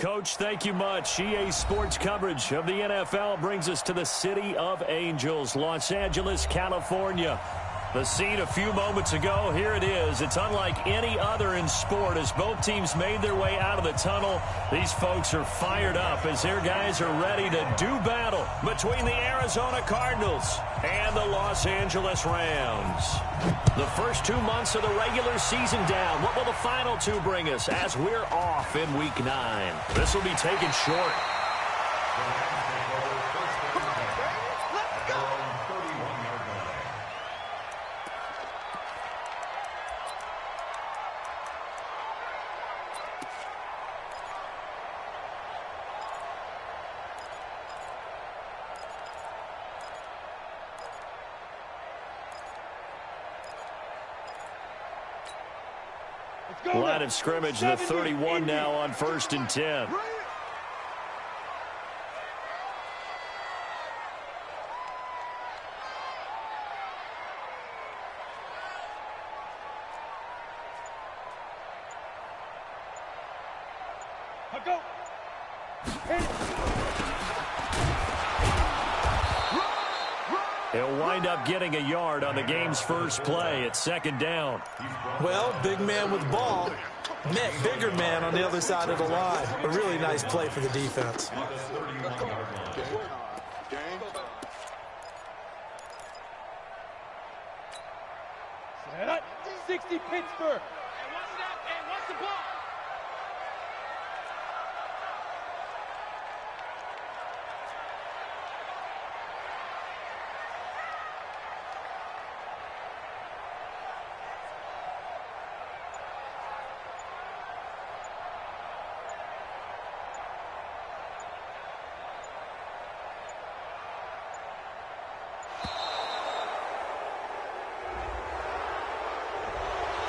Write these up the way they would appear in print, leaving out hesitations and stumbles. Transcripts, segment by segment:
Coach, thank you much. EA Sports coverage of the NFL brings us to the City of Angels, Los Angeles, California. The scene a few moments ago, here it is. It's unlike any other in sport as both teams made their way out of the tunnel. These folks are fired up as their guys are ready to do battle between the Arizona Cardinals and the Los Angeles Rams. The first 2 months of the regular season down. What will the final two bring us as we're off in Week 9? This will be taken short. Line of scrimmage, the 31 now on 1st and 10. He'll wind up getting a yard on the game's first play at 2nd down. Well, big man with ball met bigger man on the other side of the line. A really nice play for the defense. Set up, 60 Pittsburgh. And what's the ball?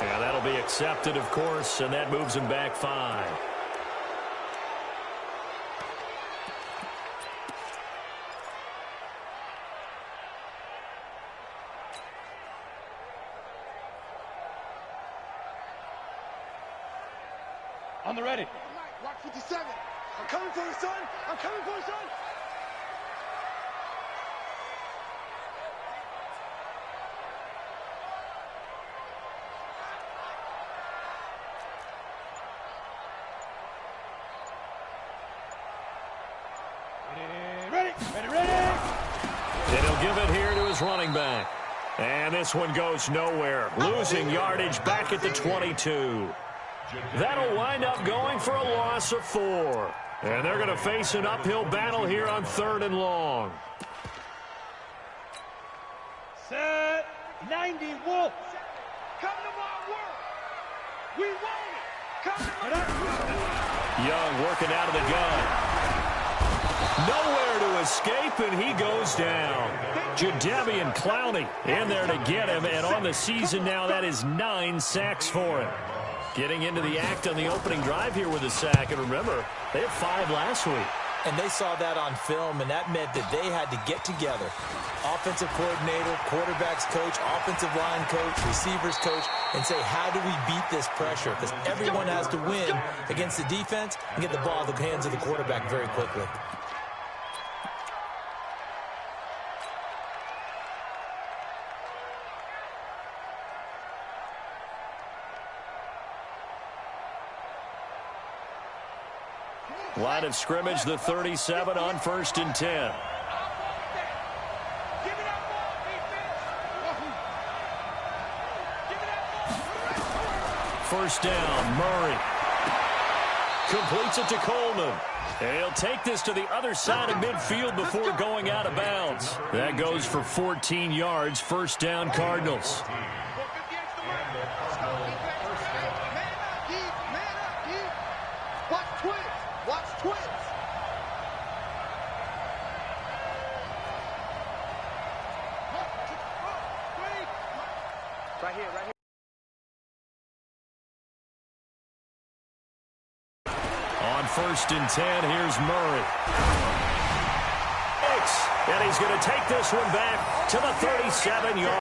Yeah, that'll be accepted, of course, and that moves him back 5. On the ready. Rock 57. I'm coming for you, son. I'm coming for you, son. And he'll give it here to his running back. And this one goes nowhere. Losing yardage back at the 22. That'll wind up going for a loss of 4. And they're going to face an uphill battle here on 3rd and long. Set 90 Wolf. Come to my world. We want it. Come to my world. Young working out of the gun. Nowhere to escape, and he goes down. Jadeveon Clowney in there to get him, and on the season now, that is 9 sacks for him. Getting into the act on the opening drive here with a sack, and remember, they had 5 last week. And they saw that on film, and that meant that they had to get together. Offensive coordinator, quarterbacks coach, offensive line coach, receivers coach, and say, how do we beat this pressure? Because everyone has to win against the defense and get the ball in the hands of the quarterback very quickly. Line of scrimmage, the 37 on 1st and 10. First down, Murray. Completes it to Coleman. And he'll take this to the other side of midfield before going out of bounds. That goes for 14 yards, 1st down Cardinals. Right here, right here. On 1st and 10, here's Murray. And he's going to take this one back to the 37-yard.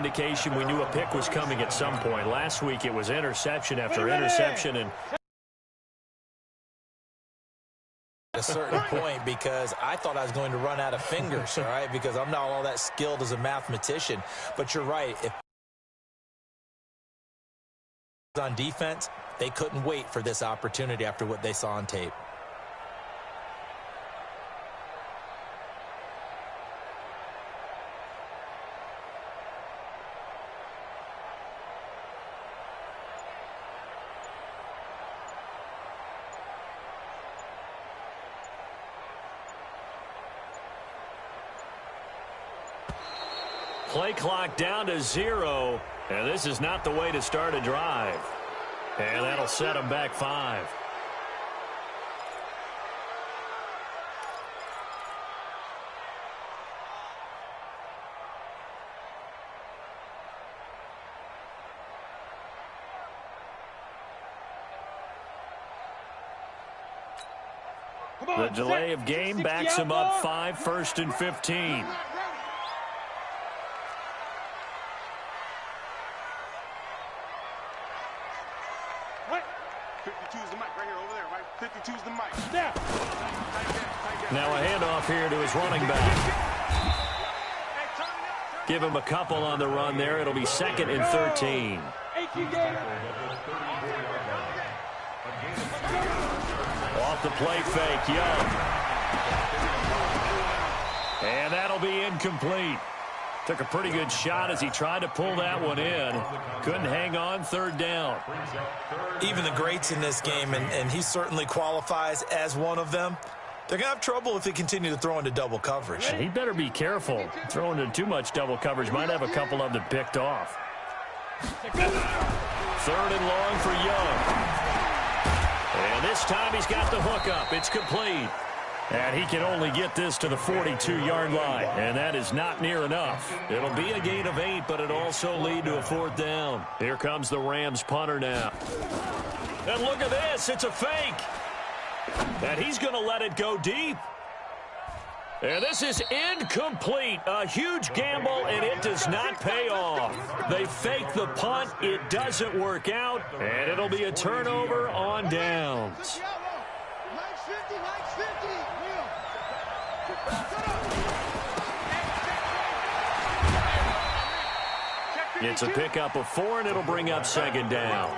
indication we knew a pick was coming at some point. Last week it was interception after interception. And at a certain point, because I thought I was going to run out of fingers, all right, because I'm not all that skilled as a mathematician. But you're right. If on defense, they couldn't wait for this opportunity after what they saw on tape. Play clock down to 0, and this is not the way to start a drive. And that'll set them back 5. The delay of game backs him up 5, 1st and 15. Now a handoff here to his running back. Give him a couple on the run there. It'll be 2nd and 13. Off the play fake, Young. And that'll be incomplete. Took a pretty good shot as he tried to pull that one in. Couldn't hang on, 3rd down. Even the greats in this game, and he certainly qualifies as one of them, they're going to have trouble if they continue to throw into double coverage. And he better be careful. Throwing into too much double coverage might have a couple of them picked off. 3rd and long for Young. And this time he's got the hook up. It's complete. And he can only get this to the 42-yard line. And that is not near enough. It'll be a gain of 8, but it'll also lead to a 4th down. Here comes the Rams punter now. And look at this. It's a fake. And he's going to let it go deep. And this is incomplete. A huge gamble, and it does not pay off. They fake the punt. It doesn't work out, and it'll be a turnover on downs. It's a pickup of 4, and it'll bring up 2nd down.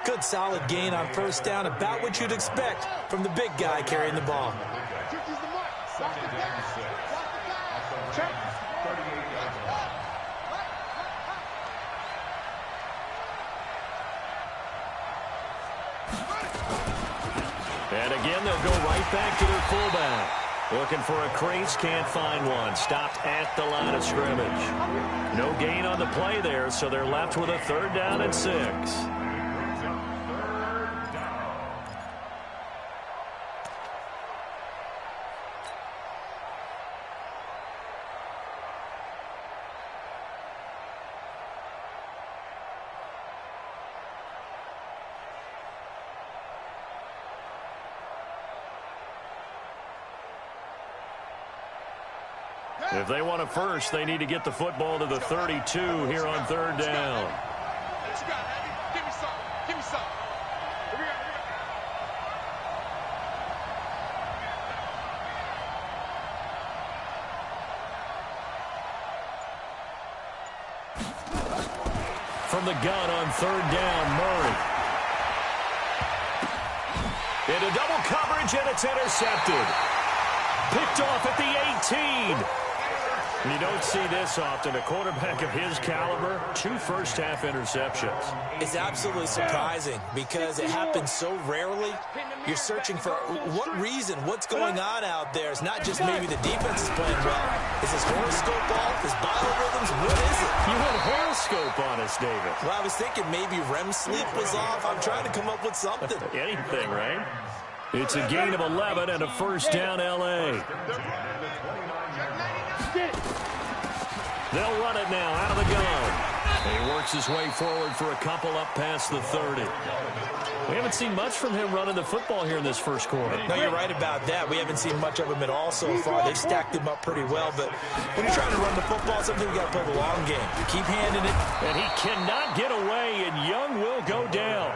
Good solid gain on 1st down, about what you'd expect from the big guy carrying the ball. And again, they'll go right back to their fullback. Looking for a crease, can't find one. Stopped at the line of scrimmage. No gain on the play there, so they're left with a 3rd down and 6. If they want a first, they need to get the football to the 32 here on 3rd down. Give me some. Give me some. Here we go. From the gun on 3rd down, Murray. Into double coverage, and it's intercepted. Picked off at the 18. You don't see this often. A quarterback of his caliber, 2 first-half interceptions. It's absolutely surprising because it happens so rarely. You're searching for what reason, what's going on out there. It's not just maybe the defense is playing well. Is his horoscope off? His biorhythms? What is it? You had a horoscope on us, David. Well, I was thinking maybe REM sleep was off. I'm trying to come up with something. Anything, right? It's a gain of 11 and a 1st down, L.A. They'll run it now out of the gun. He works his way forward for a couple up past the 30. We haven't seen much from him running the football here in this first quarter. No, you're right about that. We haven't seen much of him at all so far. They've stacked him up pretty well, but when you're trying to run the football, sometimes you got to play the long game. Keep handing it. And he cannot get away, and Young will go down.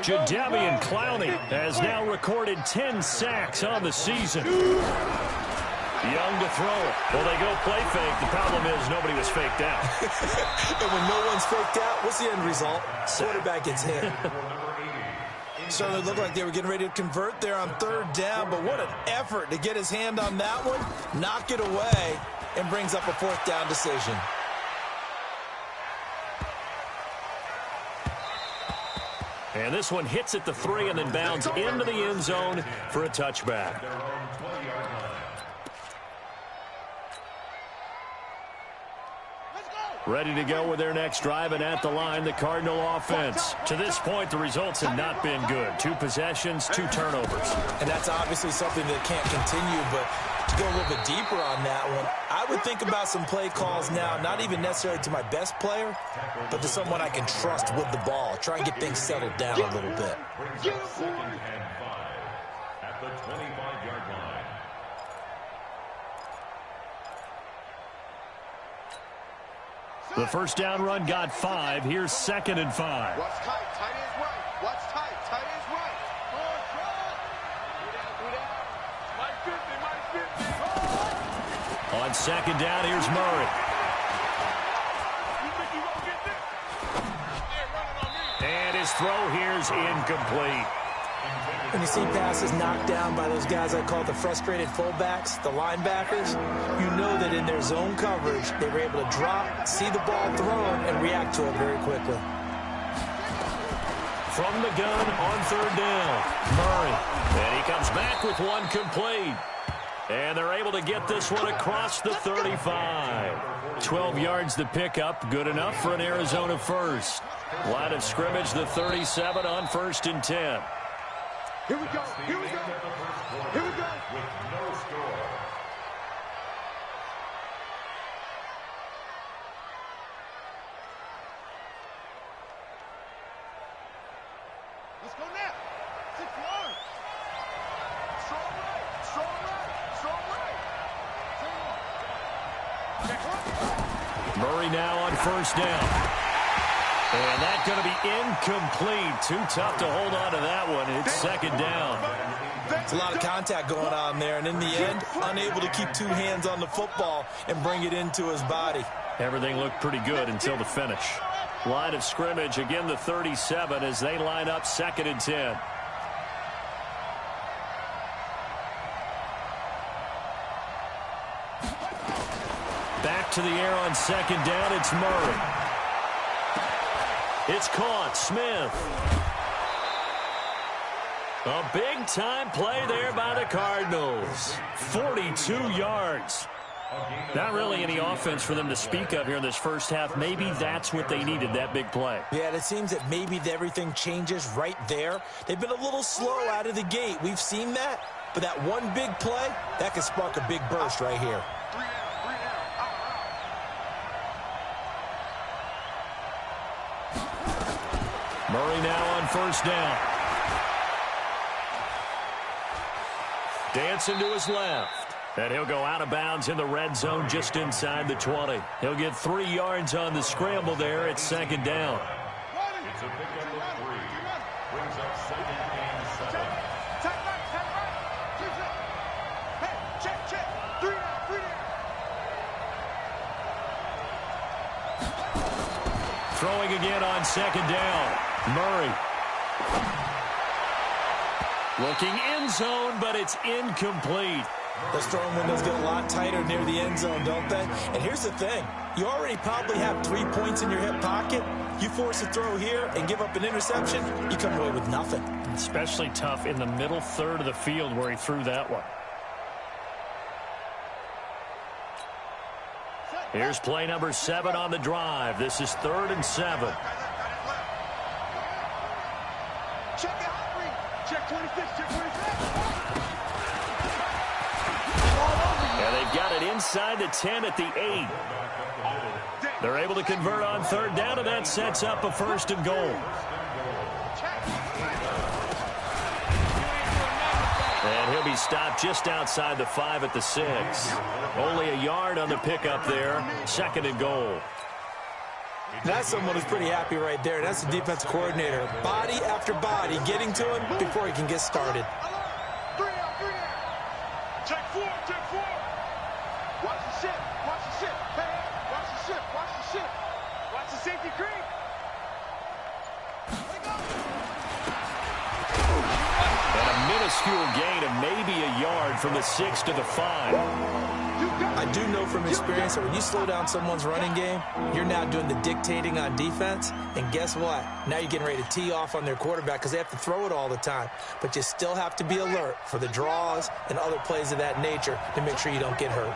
Jadeveon Clowney has now recorded 10 sacks on the season. Young to throw it. Well, they go play fake. The problem is nobody was faked out. And when no one's faked out, what's the end result? Quarterback gets hit. Certainly looked like they were getting ready to convert there on third down, but what an effort to get his hand on that one, knock it away, and brings up a fourth down decision. And this one hits at the 3 and then bounds into the end zone for a touchback. Ready to go with their next drive, and at the line, the Cardinal offense. To this point, the results have not been good. 2 possessions, 2 turnovers. And that's obviously something that can't continue, but to go a little bit deeper on that one, I would think about some play calls now, not even necessarily to my best player, but to someone I can trust with the ball. Try and get things settled down a little bit. Second and 5 at the 25-yard line. The first down run got 5. Here's 2nd and 5. What's tight? Tight is right. What's tight? Tight is right. On 2nd down, here's Murray. And his throw here's incomplete. When you see passes knocked down by those guys I call the frustrated fullbacks, the linebackers, you know that in their zone coverage, they were able to drop, see the ball thrown, and react to it very quickly. From the gun on 3rd down, Murray. And he comes back with one complete. And they're able to get this one across the 35. 12 yards to pick up, good enough for an Arizona first. Line of scrimmage, the 37 on 1st and 10. Here we go. Here we go. Here we go. With no score. Let's go now. 6 yards. Strong right. Strong right. Strong right. Murray now on 1st down. And that's going to be incomplete. Too tough to hold on to that one. It's 2nd down. It's a lot of contact going on there, and in the end, unable to keep 2 hands on the football and bring it into his body. Everything looked pretty good until the finish. Line of scrimmage, again the 37 as they line up 2nd and 10. Back to the air on 2nd down, it's Murray. It's caught, Smith. A big-time play there by the Cardinals. 42 yards. Not really any offense for them to speak of here in this first half. Maybe that's what they needed, that big play. Yeah, it seems that maybe everything changes right there. They've been a little slow out of the gate. We've seen that. But that one big play, that could spark a big burst right here. Murray now on 1st down. Dancing to his left. And he'll go out of bounds in the red zone just inside the 20. He'll get 3 yards on the scramble there at 2nd down. It's a pickup of 3. Brings up 2nd and 7. Hey, check. 3 down. Throwing again on 2nd down. Murray. Looking end zone, but it's incomplete. Those throwing windows get a lot tighter near the end zone, don't they? And here's the thing. You already probably have 3 points in your hip pocket. You force a throw here and give up an interception, you come away with nothing. Especially tough in the middle third of the field where he threw that one. Here's play number 7 on the drive. This is 3rd and 7. Check it out. Check 26. Check 26. And they've got it inside the 10 at the 8. They're able to convert on third down, and that sets up a 1st and goal. And he'll be stopped just outside the 5 at the 6. Only a yard on the pickup there. 2nd and goal. That's someone who's pretty happy right there. That's the defense coordinator. Body after body getting to him before he can get started. Check 4, check 4. Watch the ship, watch the ship. Hey, watch the ship, watch the ship. Watch the safety creep. And a minuscule gain of maybe a yard from the 6 to the 5. I do know from experience that when you slow down someone's running game, you're now doing the dictating on defense. And guess what? Now you're getting ready to tee off on their quarterback because they have to throw it all the time. But you still have to be alert for the draws and other plays of that nature to make sure you don't get hurt.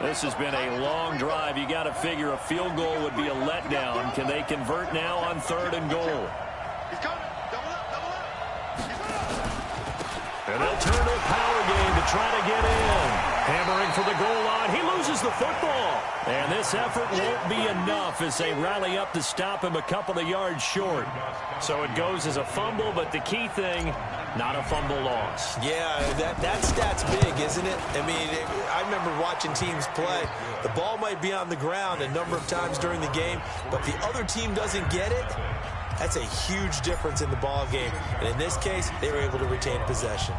This has been a long drive. You got to figure a field goal would be a letdown. Can they convert now on 3rd and goal? He's coming. Double up, double up. And they'll turn to a power game to try to get in. Hammering for the goal line. He loses the football. And this effort won't be enough as they rally up to stop him a couple of yards short. So it goes as a fumble, but the key thing, not a fumble loss. Yeah, that stat's big, isn't it? I mean, I remember watching teams play. The ball might be on the ground a number of times during the game, but the other team doesn't get it. That's a huge difference in the ball game. And in this case, they were able to retain possession.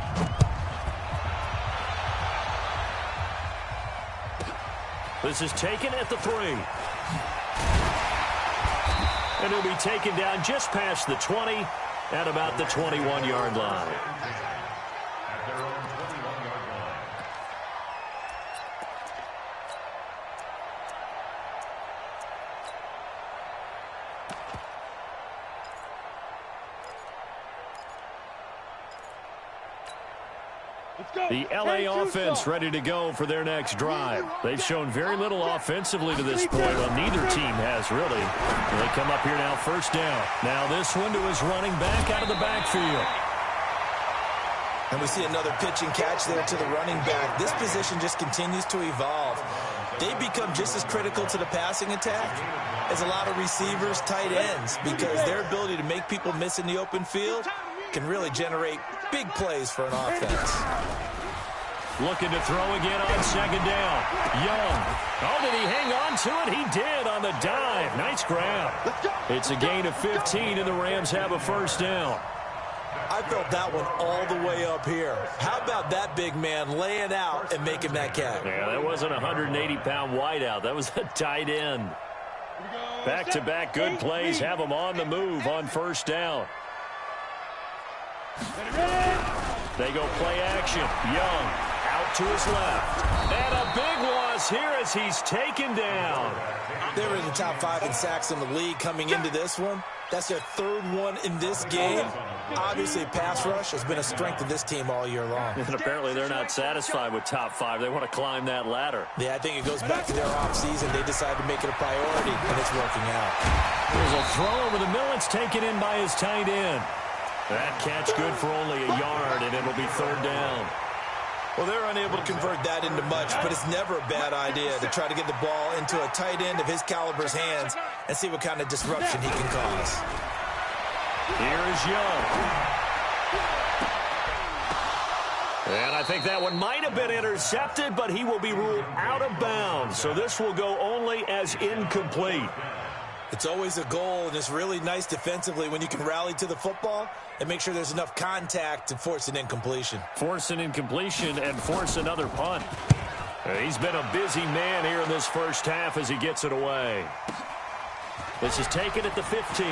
This is taken at the 3. And he'll be taken down just past the 20 at about the 21-yard line. At their own 21-yard line. The LA offense ready to go for their next drive. They've shown very little offensively to this point. Well, neither team has really. They come up here now 1st down. Now this one to his running back out of the backfield. And we see another pitch and catch there to the running back. This position just continues to evolve. They become just as critical to the passing attack as a lot of receivers, tight ends, because their ability to make people miss in the open field can really generate big plays for an offense. Looking to throw again on 2nd down. Young. Oh, did he hang on to it? He did on the dive. Nice grab. It's a gain of 15, and the Rams have a 1st down. I felt that one all the way up here. How about that big man laying out and making that catch? Yeah, that wasn't a 180-pound wideout. That was a tight end. Back-to-back good plays have them on the move on 1st down. They go play action. Young out to his left. And a big loss here as he's taken down. They were in the top 5 in sacks in the league coming into this one. That's their 3rd one in this game. Obviously, pass rush has been a strength of this team all year long. And apparently they're not satisfied with top 5. They want to climb that ladder. Yeah, I think it goes back to their offseason. They decided to make it a priority, and it's working out. There's a throw over the middle. It's taken in by his tight end. That catch good for only a yard, and it'll be 3rd down. Well, they're unable to convert that into much, but it's never a bad idea to try to get the ball into a tight end of his caliber's hands and see what kind of disruption he can cause. Here is Young. And I think that one might have been intercepted, but he will be ruled out of bounds. So this will go only as incomplete. It's always a goal, and it's really nice defensively when you can rally to the football and make sure there's enough contact to force an incompletion. Force an incompletion and force another punt. He's been a busy man here in this 1st half as he gets it away. This is taken at the 15.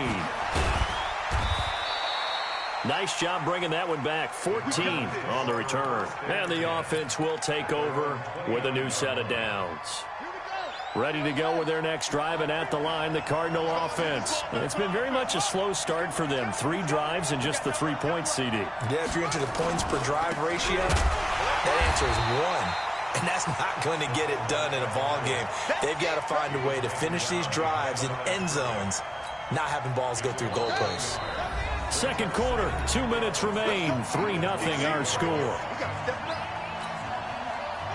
Nice job bringing that one back. 14 on the return. And the offense will take over with a new set of downs. Ready to go with their next drive, and at the line, the Cardinal offense. It's been very much a slow start for them. 3 drives and just the 3-point CD. Yeah, if you're into the points per drive ratio, that answer is 1. And that's not going to get it done in a ball game. They've got to find a way to finish these drives in end zones, not having balls go through goalposts. 2nd quarter, 2 minutes remain. 3-0 our score.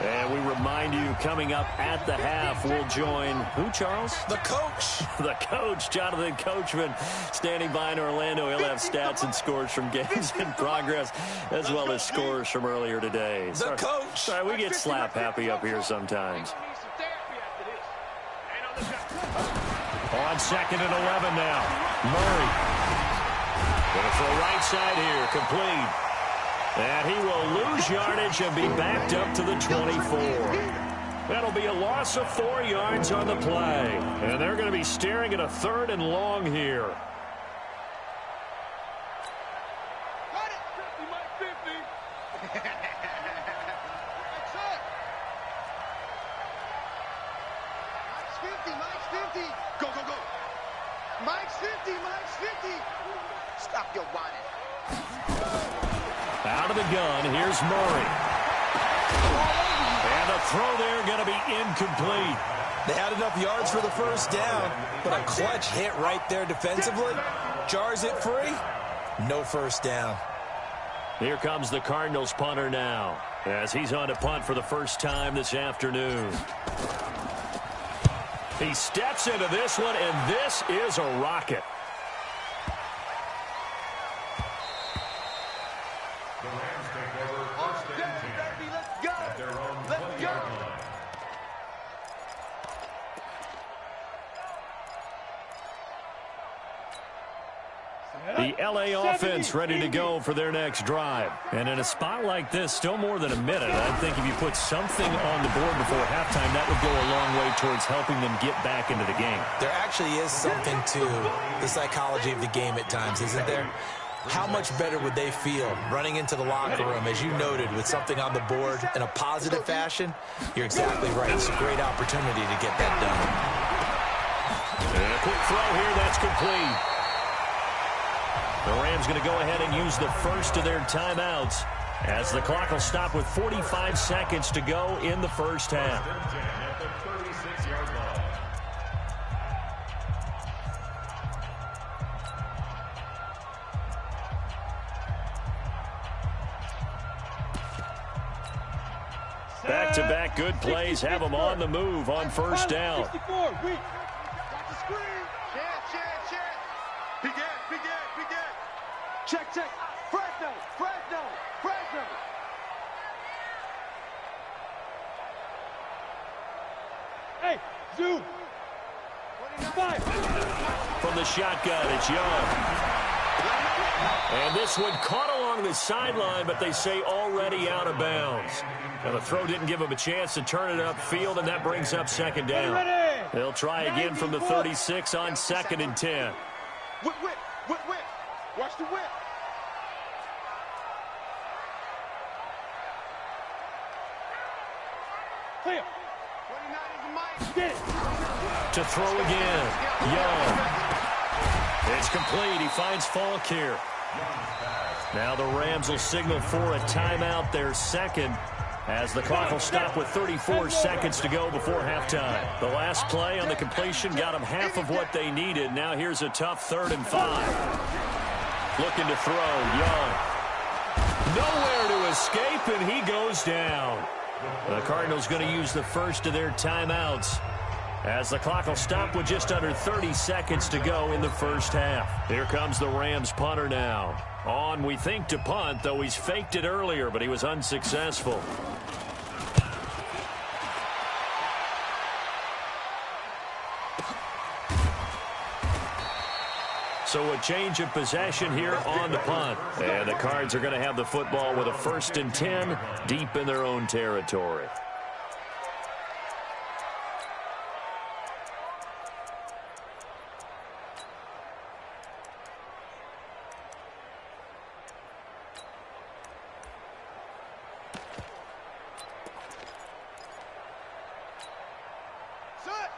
And we remind you, coming up at the half, we'll join who, Charles? The coach. The coach, Jonathan Coachman, standing by in Orlando. He'll have stats and scores from games in progress, as well as scores from earlier today. The coach. Sorry, we get slap happy up here sometimes. On 2nd and 11 now. Murray. Going to throw right side here. Complete. And he will lose yardage and be backed up to the 24. That'll be a loss of 4 yards on the play. And they're going to be staring at a 3rd and long here. Got it. 50, Mike, 50. That's it. Mike's 50, Mike's 50. Go, go, go. Mike's 50, Mike's 50. Stop your whining. Out of the gun, here's Murray. And the throw there going to be incomplete. They had enough yards for the first down, but a clutch hit right there defensively. Jars it free. No first down. Here comes the Cardinals punter now, as he's on to punt for the first time this afternoon. He steps into this one, and this is a rocket. The L.A. offense ready to go for their next drive. And in a spot like this, still more than a minute, I think if you put something on the board before halftime, that would go a long way towards helping them get back into the game. There actually is something to the psychology of the game at times, isn't there? How much better would they feel running into the locker room, as you noted, with something on the board in a positive fashion? You're exactly right. It's a great opportunity to get that done. And a quick throw here, that's complete. The Rams going to go ahead and use the first of their timeouts, as the clock will stop with 45 seconds to go in the first half. Back-to-back good plays have them on the move on first down. Check, check. Fresno, Fresno, Fresno. Hey, zoom. 25. From the shotgun, it's Young. And this one caught along the sideline, but they say already out of bounds. Now the throw didn't give him a chance to turn it upfield, and that brings up 2nd down. They'll try again from the 36 on 2nd and 10. Whip, whip, whip, whip. Watch the whip. Clear. 29 is the mic. Get it. To throw again. Young. It's complete. He finds Falk here. Now the Rams will signal for a timeout, their second, as the clock will stop with 34 seconds to go before halftime. The last play on the completion got them half of what they needed. Now here's a tough 3rd and 5. Looking to throw, Young. Nowhere to escape, and he goes down. The Cardinals going to use the first of their timeouts, as the clock will stop with just under 30 seconds to go in the first half. Here comes the Rams punter now. On, we think, to punt, though he's faked it earlier, but he was unsuccessful. So a change of possession here on the punt. And the Cards are going to have the football with a 1st and 10 deep in their own territory.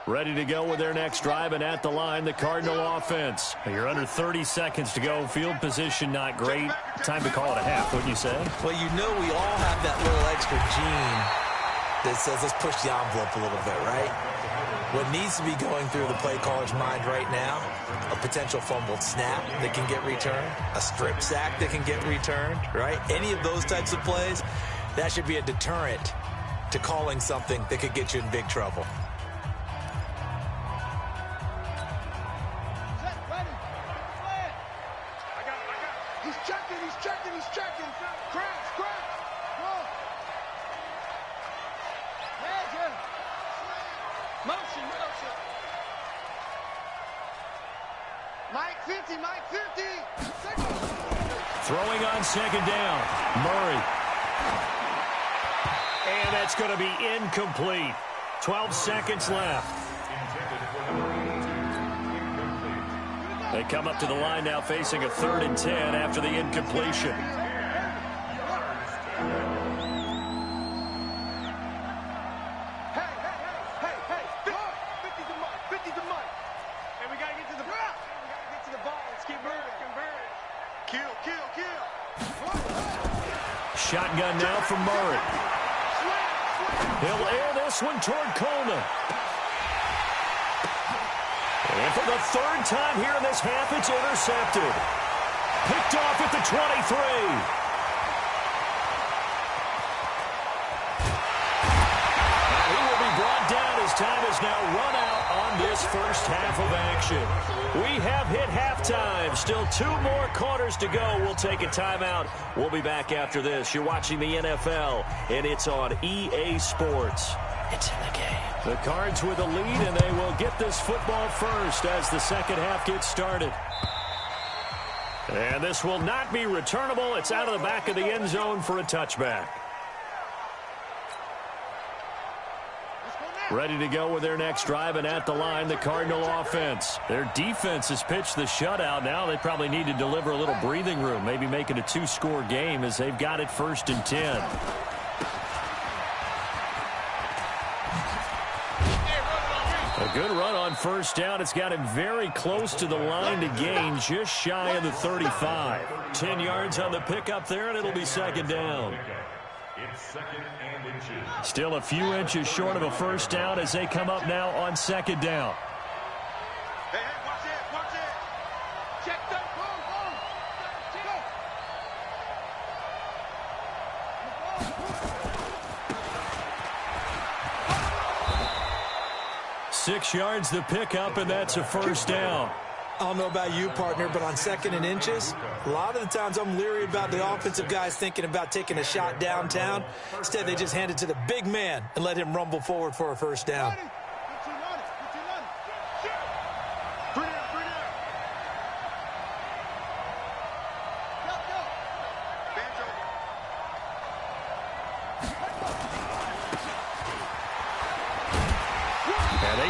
Ready to go with their next drive, and at the line, the Cardinal offense. You're under 30 seconds to go. Field position not great. Time to call it a half, wouldn't you say? Well, you know we all have that little extra gene that says let's push the envelope a little bit, right? What needs to be going through the play caller's mind right now, a potential fumbled snap that can get returned, a strip sack that can get returned, right? Any of those types of plays, that should be a deterrent to calling something that could get you in big trouble. He's checking. Crash. Whoa. Yeah. Motion. Mike 50. Throwing on second down. Murray. And that's going to be incomplete. 12 seconds left. They come up to the line now facing a 3rd and 10 after the incompletion. Shotgun now from Murray. He'll air this one toward Coleman. And for the 3rd time here in this half, it's intercepted. Picked off at the 23. And he will be brought down as time is now run out on this first half of action. We have hit halftime. Still 2 more quarters to go. We'll take a timeout. We'll be back after this. You're watching the NFL, and it's on EA Sports. It's in the game. The Cards with a lead, and they will get this football first as the second half gets started. And this will not be returnable. It's out of the back of the end zone for a touchback. Ready to go with their next drive, and at the line, the Cardinal offense. Their defense has pitched the shutout. Now they probably need to deliver a little breathing room, maybe make it a 2-score game as they've got it 1st and 10. A good run on first down. It's got him very close to the line to gain, just shy of the 35. 10 yards on the pickup there, and it'll be second down. Still a few inches short of a first down as they come up now on second down. Hey, watch it. Check that. Go. 6 yards the pickup, and that's a first down. I don't know about you, partner, but on 2nd and inches, a lot of the times I'm leery about the offensive guys thinking about taking a shot downtown. Instead, they just hand it to the big man and let him rumble forward for a first down.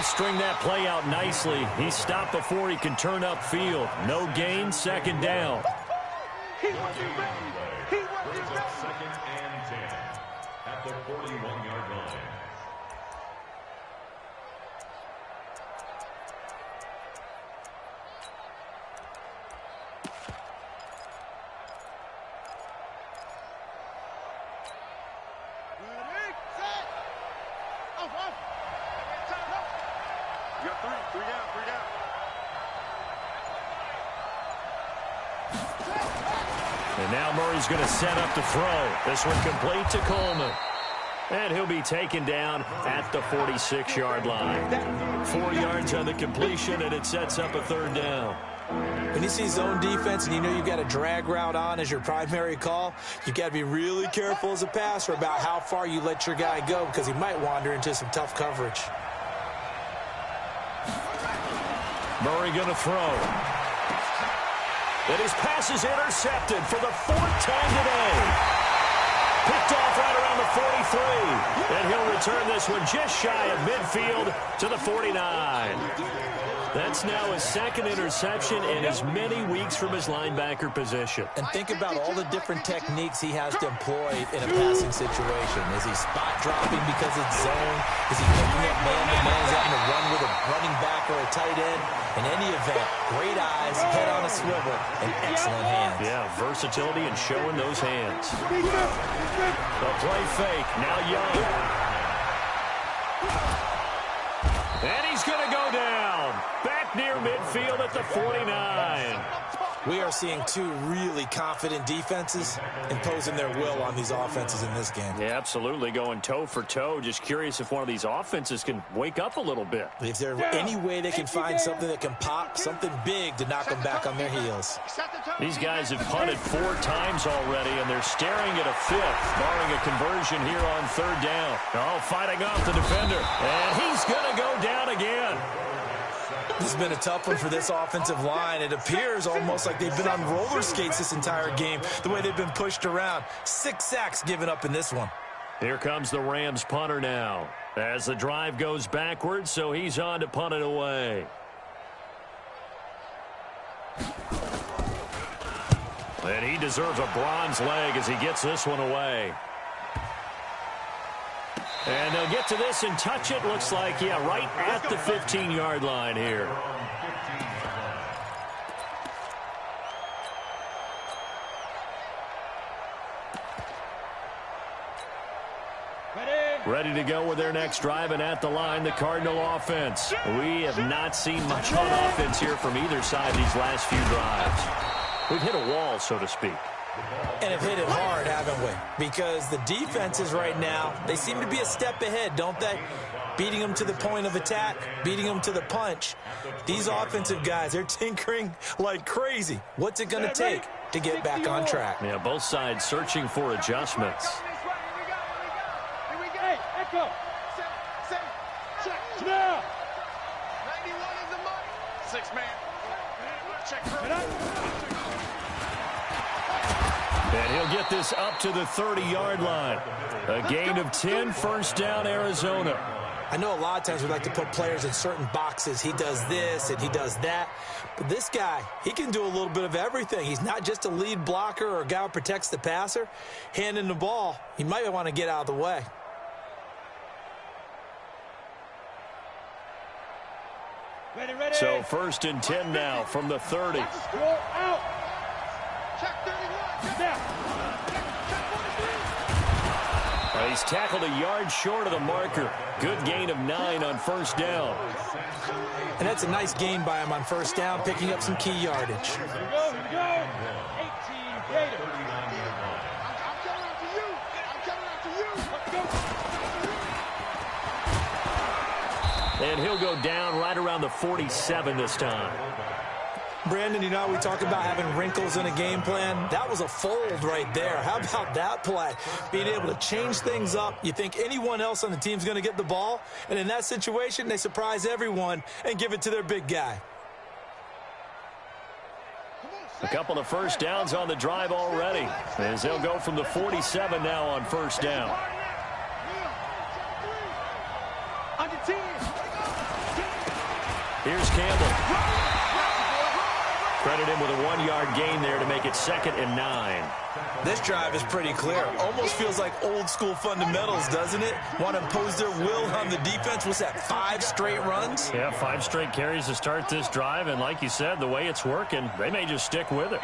String that play out nicely. He's stopped before he can turn upfield. No gain, second down. He was second and 10 at the 41-yard line. You got three down. And now Murray's going to set up to throw. This one complete to Coleman. And he'll be taken down at the 46-yard line. 4 yards on the completion, and it sets up a 3rd down. When you see zone defense and you know you've got a drag route on as your primary call, you've got to be really careful as a passer about how far you let your guy go because he might wander into some tough coverage. Murray going to throw. And his pass is intercepted for the 4th time today. Picked off right around the 43. And he'll return this one just shy of midfield to the 49. That's now his 2nd interception in as many weeks from his linebacker position. And think about all the different techniques he has to employ in a passing situation. Is he spot dropping because it's zone? Is he picking up man-to-man? Is he having to run with a running back or a tight end? In any event, great eyes, head on a swivel, and excellent hands. Yeah, versatility and showing those hands. The play fake, now Young. And he's going to go down. Back near midfield at the 49. We are seeing two really confident defenses imposing their will on these offenses in this game. Yeah, absolutely, going toe for toe. Just curious if one of these offenses can wake up a little bit. If there's any way they can find something that can pop, something big to knock them back on their heels. These guys have punted 4 times already, and they're staring at a 5th, barring a conversion here on 3rd down. Oh, fighting off the defender, and he's going to go down again. This has been a tough one for this offensive line. It appears almost like they've been on roller skates this entire game, the way they've been pushed around. 6 sacks given up in this one. Here comes the Rams punter now, as the drive goes backwards, so he's on to punt it away. And he deserves a bronze leg as he gets this one away. And they'll get to this and touch it. Looks like, yeah, right at the 15-yard line here. Ready to go with their next drive, and at the line, the Cardinal offense. We have not seen much on offense here from either side these last few drives. We've hit a wall, so to speak. And have hit it hard, haven't we? Because the defenses right now, they seem to be a step ahead, don't they? Beating them to the point of attack, beating them to the punch. These offensive guys, they're tinkering like crazy. What's it going to take to get back on track? Yeah, both sides searching for adjustments. Here we go. Hey, Echo. Check. Now. 91 is the money. 6-man. Check. And he'll get this up to the 30-yard line. A gain of 10, 1st down, Arizona. I know a lot of times we like to put players in certain boxes. He does this and he does that. But this guy, he can do a little bit of everything. He's not just a lead blocker or a guy who protects the passer. Handing the ball, he might want to get out of the way. Ready. So 1st and 10 now from the 30. Roll out. Check 31. Now. He's tackled a yard short of the marker. Good gain of 9 on 1st down. And that's a nice gain by him on 1st down, picking up some key yardage. Here we go. 18 Gator. I'm coming after you. Let's go. And he'll go down right around the 47 this time. Brandon, you know, we talk about having wrinkles in a game plan. That was a fold right there. How about that play? Being able to change things up. You think anyone else on the team's going to get the ball, and in that situation, they surprise everyone and give it to their big guy. A couple of 1st downs on the drive already, as they'll go from the 47 now on 1st down. Under 10. Here's Campbell. Credit him with a 1-yard gain there to make it 2nd and 9. This drive is pretty clear. Almost feels like old school fundamentals, doesn't it? Want to impose their will on the defense. What's that, 5 straight runs? Yeah, 5 straight carries to start this drive, and like you said, the way it's working, they may just stick with it.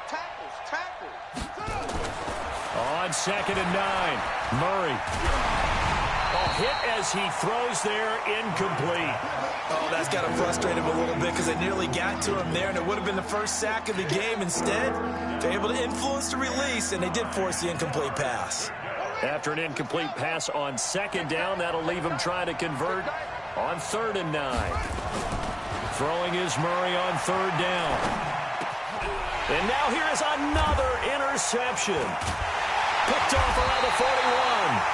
Tackles. On 2nd and 9, Murray. Hit as he throws there, incomplete. Oh, that's got to frustrate him a little bit because they nearly got to him there, and it would have been the first sack of the game. Instead, they're able to influence the release, and they did force the incomplete pass. After an incomplete pass on 2nd down, that'll leave him trying to convert on 3rd and 9. Throwing is Murray on 3rd down. And now here is another interception. Picked off around the 41,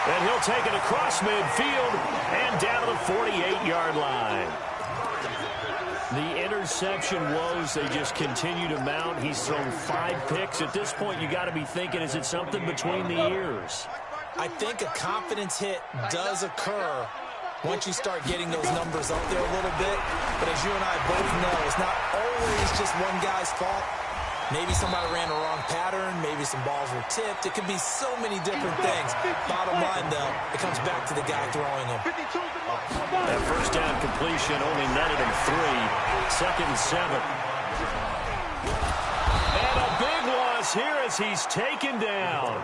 and he'll take it across midfield and down to the 48-yard line. The interception woes, they just continue to mount. He's thrown 5 picks. At this point, you got to be thinking, is it something between the ears? I think a confidence hit does occur once you start getting those numbers up there a little bit. But as you and I both know, it's not always just one guy's fault. Maybe somebody ran the wrong pattern. Maybe some balls were tipped. It could be so many different things. Bottom line, though, it comes back to the guy throwing them. That 1st down completion only netted him 3. 2nd and 7. And a big loss falls here as he's taken down.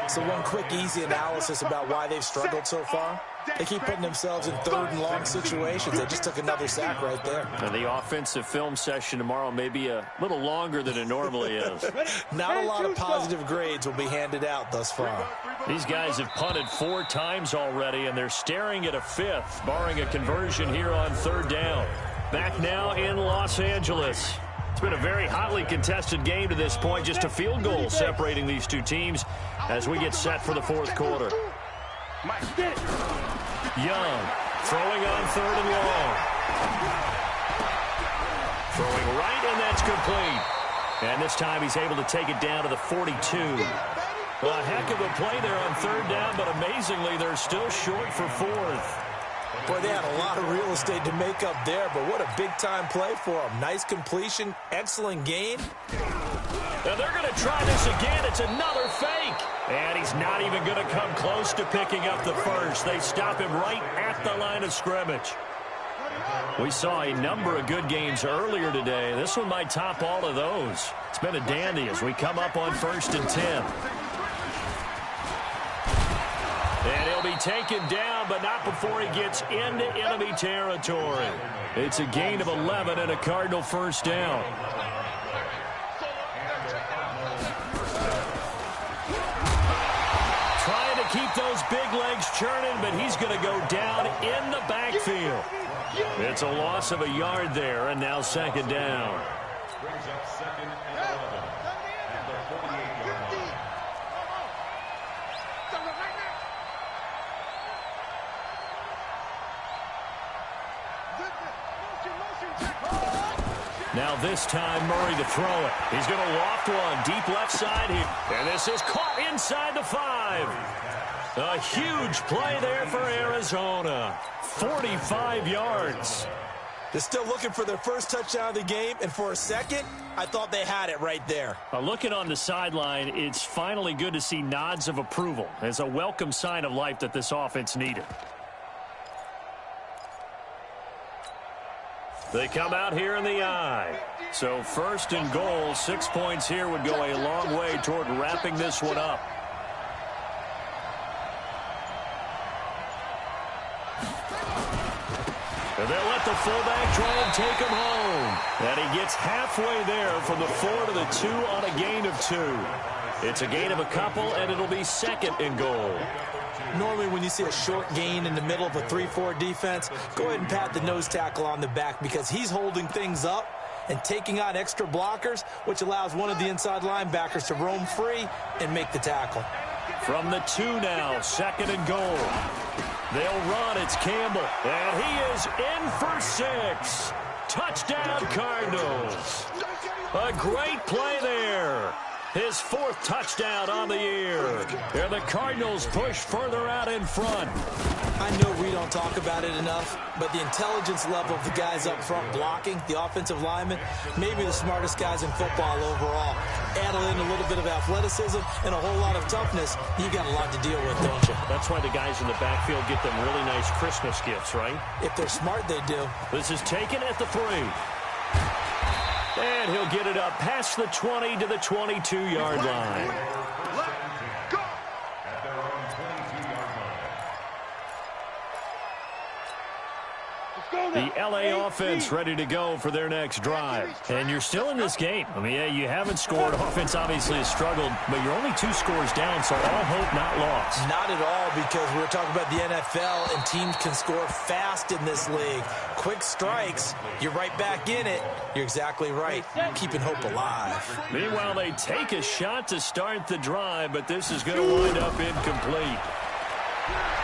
So one quick, easy analysis about why they've struggled so far. They keep putting themselves in third and long situations. They just took another sack right there. And the offensive film session tomorrow may be a little longer than it normally is. Not a lot of positive grades will be handed out thus far. These guys have punted 4 times already, and they're staring at a 5th, barring a conversion here on 3rd down. Back now in Los Angeles. It's been a very hotly contested game to this point. Just a field goal separating these two teams as we get set for the 4th quarter. Young throwing on 3rd and long. Throwing right, and that's complete. And this time he's able to take it down to the 42. Well, a heck of a play there on 3rd down, but amazingly, they're still short for 4th. Boy, they had a lot of real estate to make up there, but what a big-time play for them. Nice completion, excellent gain. Now they're going to try this again. It's another fake. And he's not even going to come close to picking up the first. They stop him right at the line of scrimmage. We saw a number of good games earlier today. This one might top all of those. It's been a dandy as we come up on 1st and 10. And he'll be taken down, but not before he gets into enemy territory. It's a gain of 11 and a Cardinal 1st down. Trying to keep those big legs churning, but he's going to go down in the backfield. It's a loss of a yard there, and now 2nd down. Brings up 2nd and 11 at the 48-yard line. Now this time, Murray to throw it. He's going to loft one deep left side here. And this is caught inside the 5. A huge play there for Arizona. 45 yards. They're still looking for their first touchdown of the game, and for a second, I thought they had it right there. Looking on the sideline, it's finally good to see nods of approval. It's a welcome sign of life that this offense needed. They come out here in the eye. So 1st and goal, 6 points here would go a long way toward wrapping this one up. And they'll let the fullback try and take him home. And he gets halfway there from the 4 to the 2 on a gain of 2. It's a gain of a couple, and it'll be 2nd and goal. Normally when you see a short gain in the middle of a 3-4 defense, go ahead and pat the nose tackle on the back because he's holding things up and taking on extra blockers, which allows one of the inside linebackers to roam free and make the tackle. From the 2 now, 2nd and goal. They'll run. It's Campbell. And he is in for 6. Touchdown, Cardinals. A great play there. His 4th touchdown on the year. And the Cardinals push further out in front. I know we don't talk about it enough, but the intelligence level of the guys up front blocking, the offensive linemen, maybe the smartest guys in football overall. Add in a little bit of athleticism and a whole lot of toughness, you got a lot to deal with, don't you? That's why the guys in the backfield get them really nice Christmas gifts, right? If they're smart, they do. This is taken at the 3. And he'll get it up past the 20 to the 22-yard line. At their own 22-yard line. The L.A. offense ready to go for their next drive. And you're still in this game. I mean, yeah, you haven't scored. Offense obviously has struggled, but you're only 2 scores down, so all hope not lost. Not at all, because we're talking about the NFL, and teams can score fast in this league. Quick strikes, you're right back in it. You're exactly right. Keeping hope alive. Meanwhile, they take a shot to start the drive, but this is going to wind up incomplete.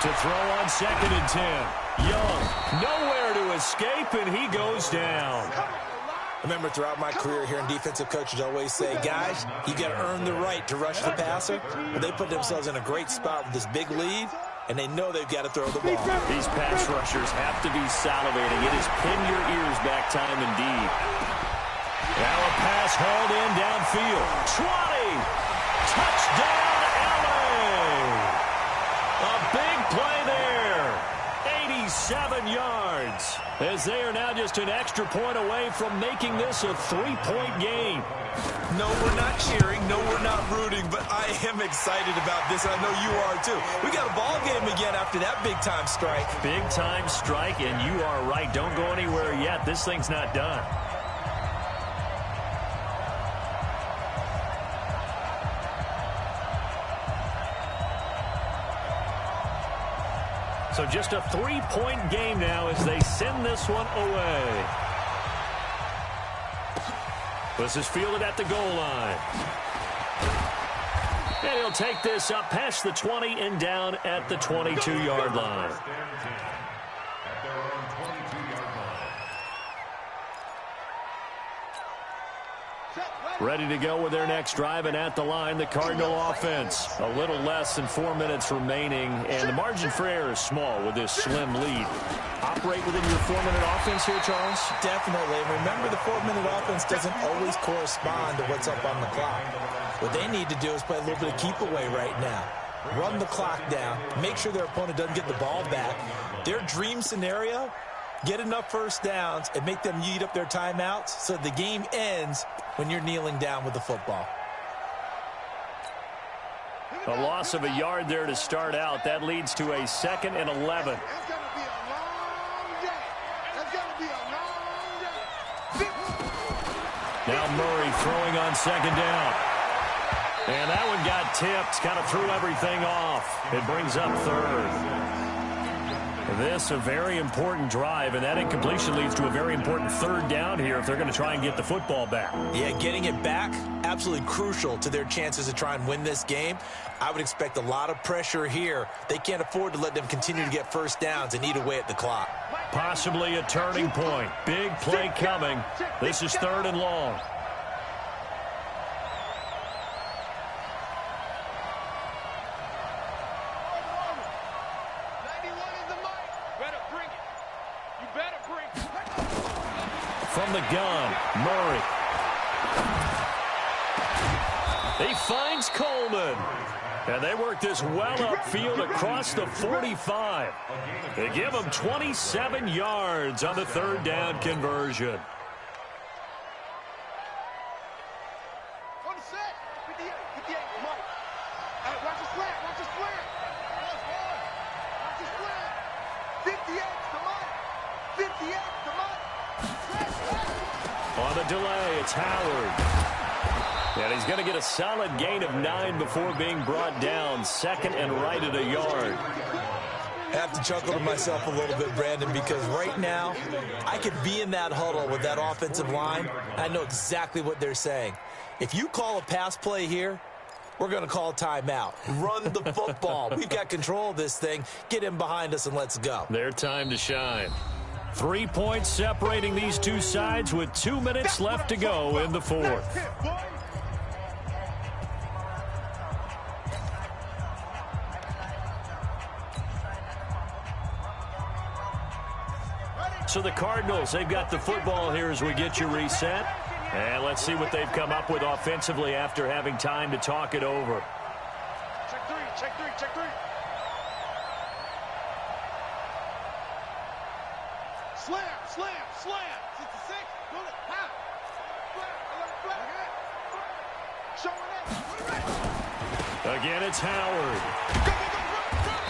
To throw on 2nd and 10. Young, nowhere to escape, and he goes down. I remember throughout my career hearing defensive coaches always say, guys, you got to earn the right to rush the passer. But they put themselves in a great spot with this big lead, and they know they've got to throw the ball. These pass rushers have to be salivating. It is pin your ears back time indeed. Now a pass hauled in downfield. 20. Touchdown, L.A. A big play there. 87 yards. as they are now just an extra point away from making this a 3-point game. No, we're not cheering. No, we're not rooting, but I am excited about this. I know you are too. We got a ball game again after that big-time strike. Big-time strike, and you are right. Don't go anywhere yet. This thing's not done. So just a 3-point game now as they send this one away. This is fielded at the goal line. And he'll take this up past the 20 and down at the 22-yard line. Ready to go with their next drive, and at the line, the Cardinal offense. A little less than 4 minutes remaining, and the margin for error is small with this slim lead. Operate within your 4-minute offense here, Charles? Definitely. Remember, the 4-minute offense doesn't always correspond to what's up on the clock. What they need to do is play a little bit of keep away right now. Run the clock down. Make sure their opponent doesn't get the ball back. Their dream scenario, get enough first downs and make them eat up their timeouts so the game ends when you're kneeling down with the football. A loss of a yard there to start out. That leads to a 2nd and 11. It's going to be a long day. It's going to be a long day. Now Murray throwing on 2nd down. And that one got tipped. Kind of threw everything off. It brings up 3rd. This a very important drive, and that incompletion leads to a very important 3rd down here if they're going to try and get the football back. Yeah, getting it back, absolutely crucial to their chances to try and win this game. I would expect a lot of pressure here. They can't afford to let them continue to get first downs and eat away at the clock. Possibly a turning point. Big play coming. This is 3rd and long. From the gun, Murray. He finds Coleman. And they work this well upfield across the 45. They give him 27 yards on the 3rd down conversion. On the set. 58, 58, Mike. Watch the slant, watch the slant. Watch the slant. 58 to Mike. 58 to Mike. On the delay, it's Howard. And he's going to get a solid gain of 9 before being brought down. 2nd and right at a yard. I have to chuckle to myself a little bit, Brandon, because right now I could be in that huddle with that offensive line. I know exactly what they're saying. If you call a pass play here, we're going to call timeout. Run the football. We've got control of this thing. Get him behind us and let's go. Their time to shine. 3 points separating these two sides with 2 minutes left to go in the 4th. So the Cardinals, they've got the football here as we get you reset. And let's see what they've come up with offensively after having time to talk it over. Check 3, check 3, check 3. Slam, slam, slam. 66. Do it. Half. Showing it. Again, it's Howard.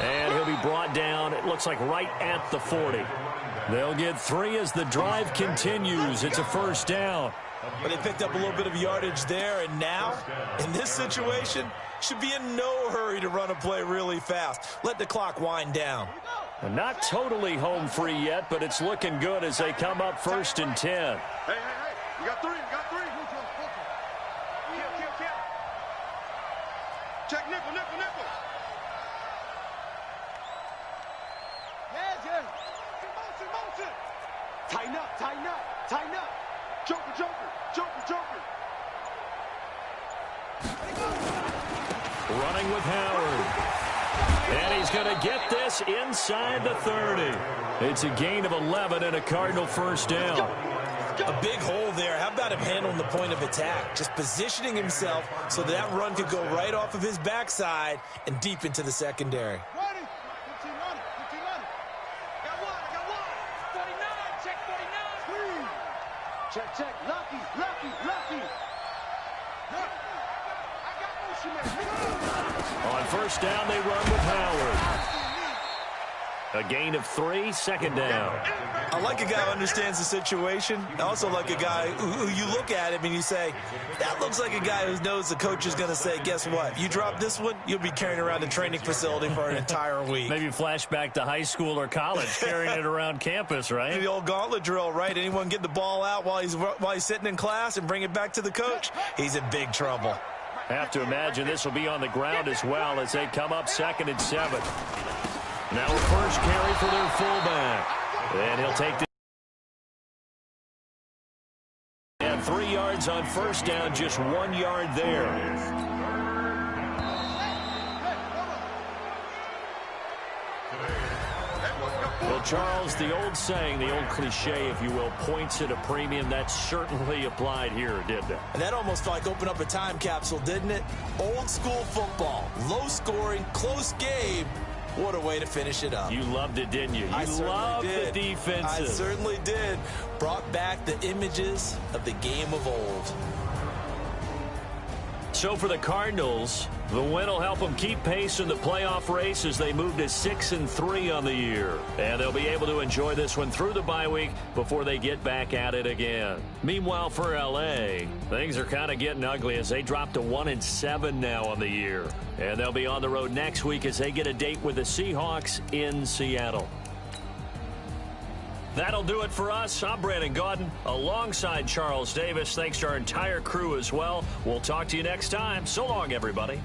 And he'll be brought down, it looks like right at the 40. They'll get 3 as the drive continues. It's a 1st down. But they picked up a little bit of yardage there, and now, in this situation, should be in no hurry to run a play really fast. Let the clock wind down. And not totally home free yet, but it's looking good as they come up 1st and 10. Hey, hey, hey. You got 3, you got 3. Kill. Check nickel, nickel, nickel. Yeah. Motion. Tighten up. Joker. Running with Howard. And he's going to get this inside the 30. It's a gain of 11 and a Cardinal 1st down. A big hole there. How about him handling the point of attack? Just positioning himself so that run could go right off of his backside and deep into the secondary. Ready. 15 on it. Got one. 49. Lucky. I got motion man. On first down, they run with Howard. A gain of 3, second down. I like a guy who understands the situation. I also like a guy who you look at him and you say, that looks like a guy who knows the coach is going to say, guess what? You drop this one, you'll be carrying around the training facility for an entire week. Maybe flashback to high school or college, carrying it around campus, right? The old gauntlet drill, right? Anyone get the ball out while he's sitting in class and bring it back to the coach? He's in big trouble. Have to imagine this will be on the ground as well as they come up 2nd and 7. Now a first carry for their fullback. And he'll take the... And 3 yards on first down, just 1 yard there. Well, Charles, the old saying, the old cliche, if you will, points at a premium, that certainly applied here, didn't it? And that almost like opened up a time capsule, didn't it? Old school football, low scoring, close game. What a way to finish it up. You loved it, didn't you? You loved the defenses. I certainly did. Brought back the images of the game of old. So for the Cardinals, the win will help them keep pace in the playoff race as they move to 6-3 on the year. And they'll be able to enjoy this one through the bye week before they get back at it again. Meanwhile, for L.A., things are kind of getting ugly as they drop to 1-7 now on the year. And they'll be on the road next week as they get a date with the Seahawks in Seattle. That'll do it for us. I'm Brandon Gaudin alongside Charles Davis. Thanks to our entire crew as well. We'll talk to you next time. So long, everybody.